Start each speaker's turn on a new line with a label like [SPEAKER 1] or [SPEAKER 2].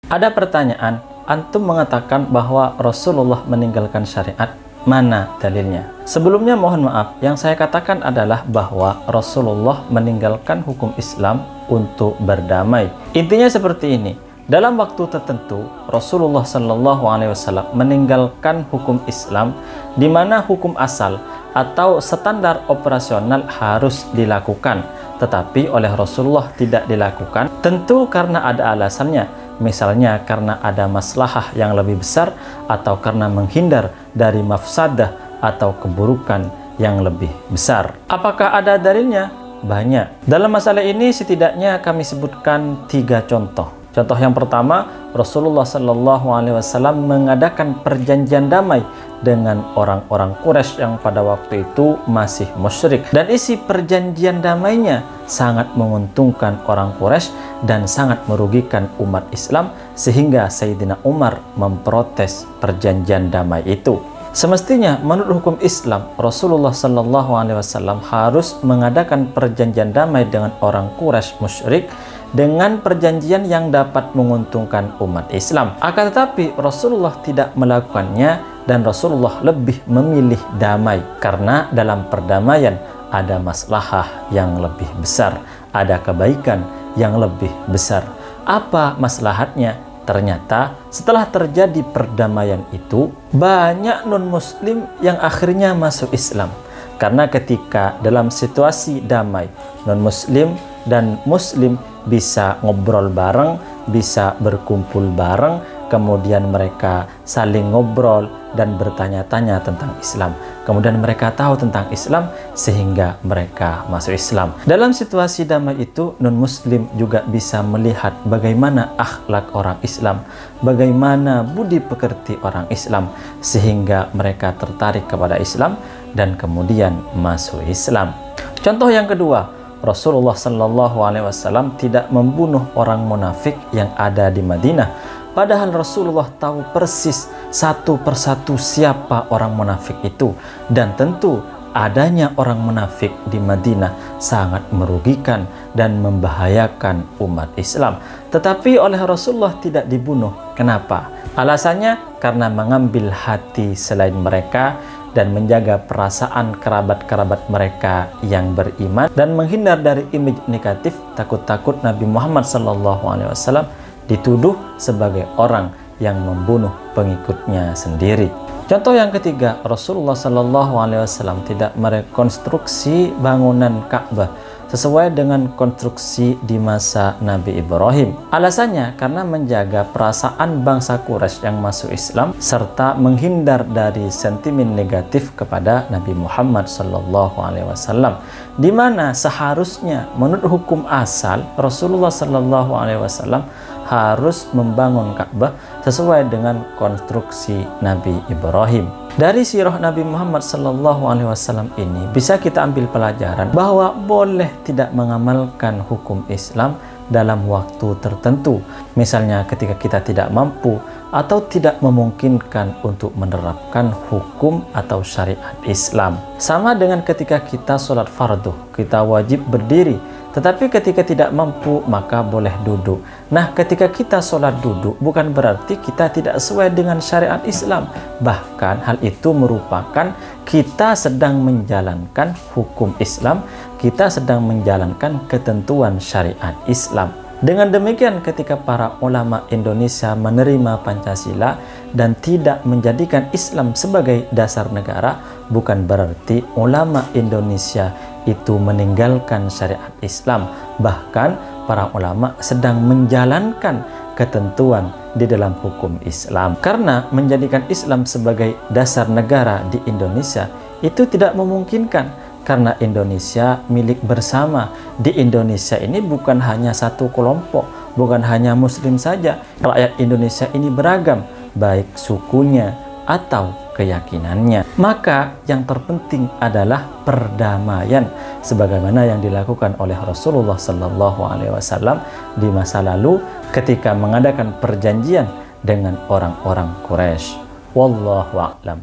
[SPEAKER 1] Ada pertanyaan, antum mengatakan bahwa Rasulullah meninggalkan syariat, mana dalilnya? Sebelumnya mohon maaf, yang saya katakan adalah bahwa Rasulullah meninggalkan hukum Islam untuk berdamai. Intinya seperti ini, dalam waktu tertentu Rasulullah Shallallahu Alaihi Wasallam meninggalkan hukum Islam, di mana hukum asal atau standar operasional harus dilakukan, tetapi oleh Rasulullah tidak dilakukan, tentu karena ada alasannya. Misalnya karena ada maslahah yang lebih besar, atau karena menghindar dari mafsadah atau keburukan yang lebih besar. Apakah ada dalilnya? Banyak. Dalam masalah ini setidaknya kami sebutkan 3 contoh. Contoh yang pertama, Rasulullah Shallallahu Alaihi Wasallam mengadakan perjanjian damai dengan orang-orang Quraisy yang pada waktu itu masih musyrik, dan isi perjanjian damainya sangat menguntungkan orang Quraisy dan sangat merugikan umat Islam, sehingga Sayyidina Umar memprotes perjanjian damai itu. Semestinya menurut hukum Islam, Rasulullah Shallallahu Alaihi Wasallam harus mengadakan perjanjian damai dengan orang Quraisy musyrik dengan perjanjian yang dapat menguntungkan umat Islam. Akan tetapi Rasulullah tidak melakukannya, dan Rasulullah lebih memilih damai karena dalam perdamaian ada maslahah yang lebih besar, ada kebaikan yang lebih besar. Apa maslahatnya? Ternyata setelah terjadi perdamaian itu, banyak non-muslim yang akhirnya masuk Islam. Karena ketika dalam situasi damai, non-muslim dan muslim bisa ngobrol bareng, bisa berkumpul bareng, kemudian mereka saling ngobrol dan bertanya-tanya tentang Islam. Kemudian mereka tahu tentang Islam sehingga mereka masuk Islam. Dalam situasi damai itu, non-muslim juga bisa melihat bagaimana akhlak orang Islam, bagaimana budi pekerti orang Islam, sehingga mereka tertarik kepada Islam dan kemudian masuk Islam. Contoh yang kedua, Rasulullah Shallallahu Alaihi Wasallam tidak membunuh orang munafik yang ada di Madinah, padahal Rasulullah tahu persis satu persatu siapa orang munafik itu, dan tentu adanya orang munafik di Madinah sangat merugikan dan membahayakan umat Islam. Tetapi oleh Rasulullah tidak dibunuh. Kenapa? Alasannya karena mengambil hati selain mereka dan menjaga perasaan kerabat-kerabat mereka yang beriman, dan menghindar dari image negatif, takut-takut Nabi Muhammad SAW dituduh sebagai orang yang membunuh pengikutnya sendiri. Contoh yang ketiga, Rasulullah SAW tidak merekonstruksi bangunan Ka'bah sesuai dengan konstruksi di masa Nabi Ibrahim. Alasannya karena menjaga perasaan bangsa Quraisy yang masuk Islam, serta menghindar dari sentimen negatif kepada Nabi Muhammad SAW, di mana seharusnya menurut hukum asal Rasulullah SAW harus membangun Ka'bah sesuai dengan konstruksi Nabi Ibrahim. Dari sirah Nabi Muhammad SAW ini bisa kita ambil pelajaran bahwa boleh tidak mengamalkan hukum Islam dalam waktu tertentu. Misalnya ketika kita tidak mampu atau tidak memungkinkan untuk menerapkan hukum atau syariat Islam. Sama dengan ketika kita sholat fardu, kita wajib berdiri, tetapi ketika tidak mampu maka boleh duduk. Nah, ketika kita sholat duduk bukan berarti kita tidak sesuai dengan syariat Islam. Bahkan hal itu merupakan kita sedang menjalankan hukum Islam, kita sedang menjalankan ketentuan syariat Islam. Dengan demikian, ketika para ulama Indonesia menerima Pancasila dan tidak menjadikan Islam sebagai dasar negara, bukan berarti ulama Indonesia itu meninggalkan syariat Islam. Bahkan para ulama sedang menjalankan ketentuan di dalam hukum Islam. Karena menjadikan Islam sebagai dasar negara di Indonesia itu tidak memungkinkan. Karena Indonesia milik bersama. Di Indonesia ini bukan hanya satu kelompok, bukan hanya Muslim saja. Rakyat Indonesia ini beragam, baik sukunya atau keyakinannya. Maka yang terpenting adalah perdamaian, sebagaimana yang dilakukan oleh Rasulullah SAW di masa lalu ketika mengadakan perjanjian dengan orang-orang Quraisy. Wallahu a'lam.